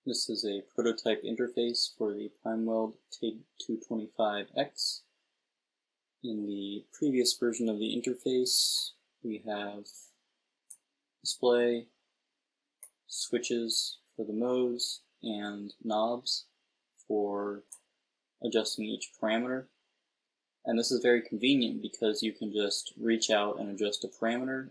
This is a prototype interface for the Primeweld TIG225X. In the previous version of the interface, we have display, switches for the modes, and knobs for adjusting each parameter. And this is very convenient because you can just reach out and adjust a parameter.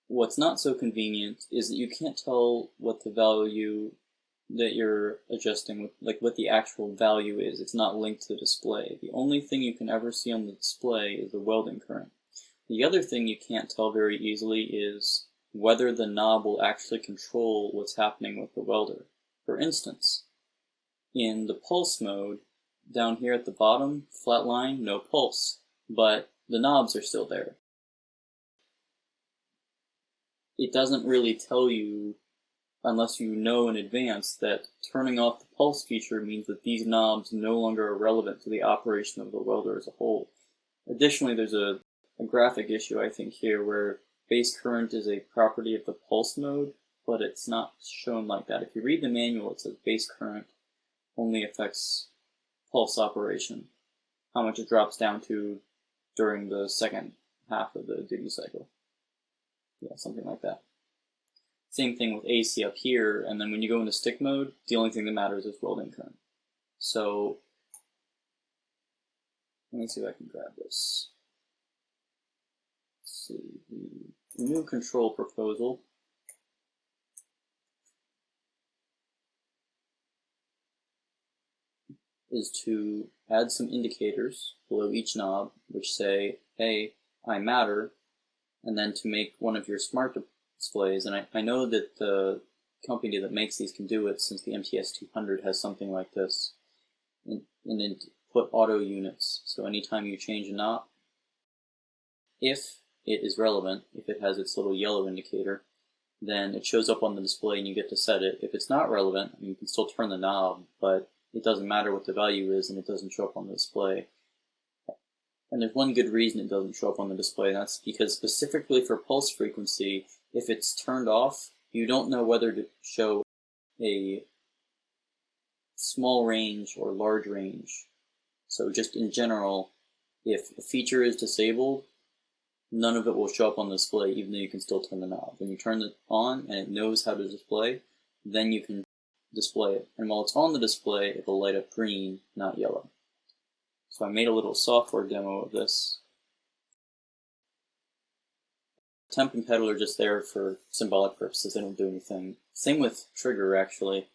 What's not so convenient is that you can't tell what the value that you're adjusting, like what the actual value is. It's not linked to the display. The only thing you can ever see on the display is the welding current. The other thing you can't tell very easily is whether the knob will actually control what's happening with the welder. For instance, in the pulse mode, down here at the bottom, flat line, no pulse, but the knobs are still there. It doesn't really tell you, unless you know in advance, that turning off the pulse feature means that these knobs no longer are relevant to the operation of the welder as a whole. Additionally, there's a graphic issue, I think, here where base current is a property of the pulse mode, but it's not shown like that. If you read the manual, it says base current only affects pulse operation, how much it drops down to during the second half of the duty cycle. Yeah, something like that. Same thing with AC up here, and then when you go into stick mode, the only thing that matters is welding current. So, let me see if I can grab this. Let's see, the new control proposal is to add some indicators below each knob, which say, hey, I matter, and then to make one of your smart displays, and I know that the company that makes these can do it since the MTS200 has something like this, and put auto units. So anytime you change a knob, if it is relevant, if it has its little yellow indicator, then it shows up on the display and you get to set it. If it's not relevant, you can still turn the knob, but it doesn't matter what the value is and it doesn't show up on the display. And there's one good reason it doesn't show up on the display, and that's because specifically for pulse frequency, if it's turned off, you don't know whether to show a small range or large range. So just in general, if a feature is disabled, none of it will show up on the display, even though you can still turn the knob. When you turn it on and it knows how to display, then you can display it. And while it's on the display, it will light up green, not yellow. So I made a little software demo of this. Temp and pedal are just there for symbolic purposes. They don't do anything. Same with trigger, actually.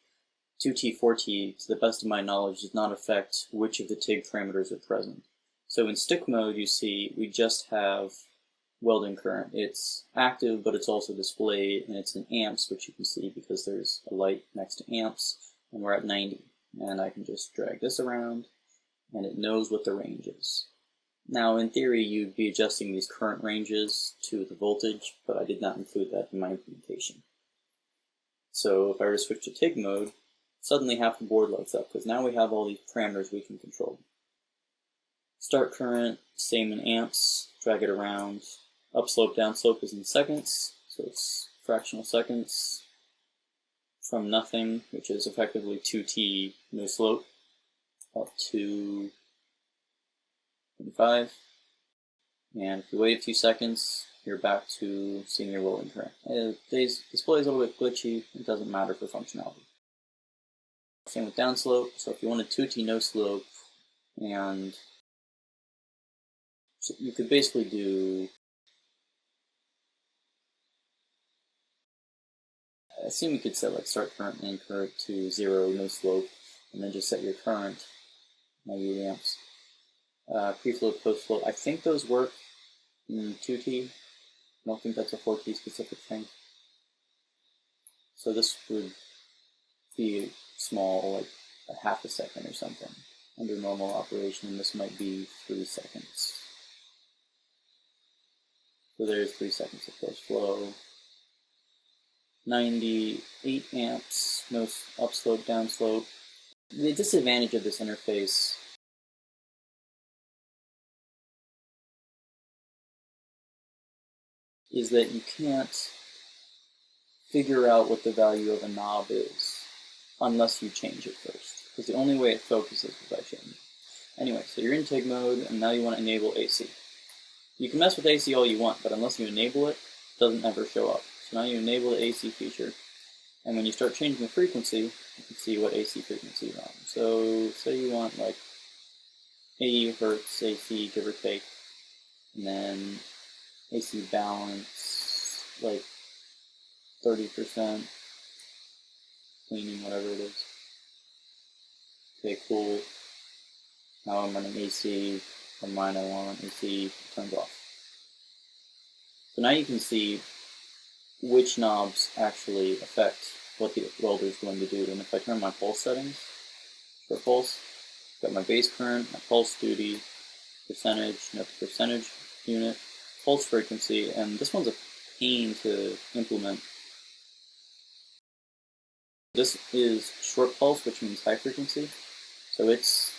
2T, 4T, to the best of my knowledge, does not affect which of the TIG parameters are present. So in stick mode, you see, we just have welding current. It's active, but it's also displayed, and it's in amps, which you can see because there's a light next to amps, and we're at 90. And I can just drag this around, and it knows what the range is. Now, in theory, you'd be adjusting these current ranges to the voltage, but I did not include that in my implementation. So if I were to switch to TIG mode, suddenly half the board lights up, because now we have all these parameters we can control. Start current, same in amps, drag it around. Upslope, downslope is in seconds, so it's fractional seconds. From nothing, which is effectively 2T, no slope, up to 25. And if you wait a few seconds, you're back to seeing your welding current. Today's display is a little bit glitchy. It doesn't matter for functionality. Same with downslope. So if you wanted 2T no slope, and so you could basically do, I assume you could set like start current and end current to 0, no slope, and then just set your current, 90 amps. Pre-flow, post-flow, I think those work in 2T. I don't think that's a 4T specific thing. So this would be small, like a half a second or something. Under normal operation, this might be 3 seconds. So there's 3 seconds of post-flow. 98 amps, no upslope, downslope. The disadvantage of this interface is that you can't figure out what the value of a knob is unless you change it first, because the only way it focuses is by changing. Anyway, so you're in TIG mode, and now you want to enable AC. You can mess with AC all you want, but unless you enable it, it doesn't ever show up. So now you enable the AC feature, and when you start changing the frequency, you can see what AC frequency is on. So say you want like 80 Hertz AC, give or take, and then AC balance, like 30%, cleaning, whatever it is. Okay, cool. Now I'm running AC, from mine I want AC turns off. So now you can see which knobs actually affect what the welder is going to do. And if I turn my pulse settings, for pulse, got my base current, my pulse duty, percentage, note the percentage unit, pulse frequency, and this one's a pain to implement. This is short pulse, which means high frequency, so it's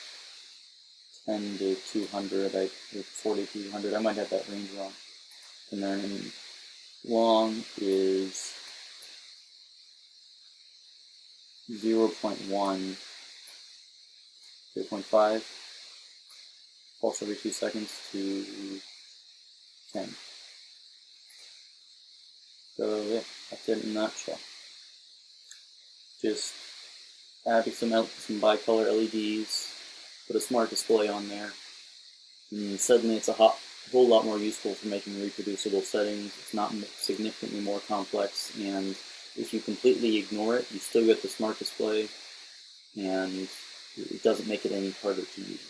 10 to 200, or 40 to 200, I might have that range wrong. And then long is 0.1, 0.5, pulse every 2 seconds to 10. So yeah, that's it in a nutshell. Just adding some bicolor LEDs, put a smart display on there, and suddenly it's a whole lot more useful for making reproducible settings. It's not significantly more complex, and if you completely ignore it, you still get the smart display, and it doesn't make it any harder to use.